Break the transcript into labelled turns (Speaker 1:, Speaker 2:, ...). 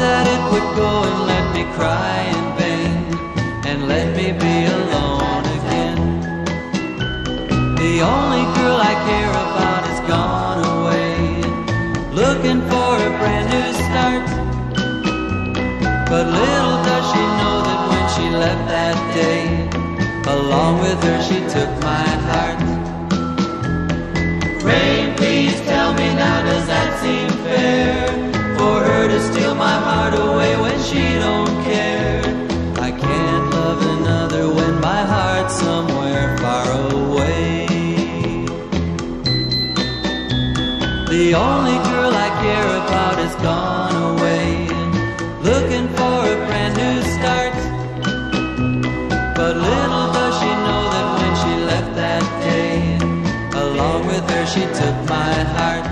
Speaker 1: that it would go and let me cry in vain, and let me be alone again. The only girl I care about has gone away, looking for a brand new start. But little does she know that when she left that day, along with her she took my heart. Rain, please tell me now, does that seem fair? For her to steal my heart away when she don't care. I can't love another when my heart's somewhere far away. The only girl I care about has gone away, looking for a brand new start. But little does she know that when she left that day, along with her she took my heart.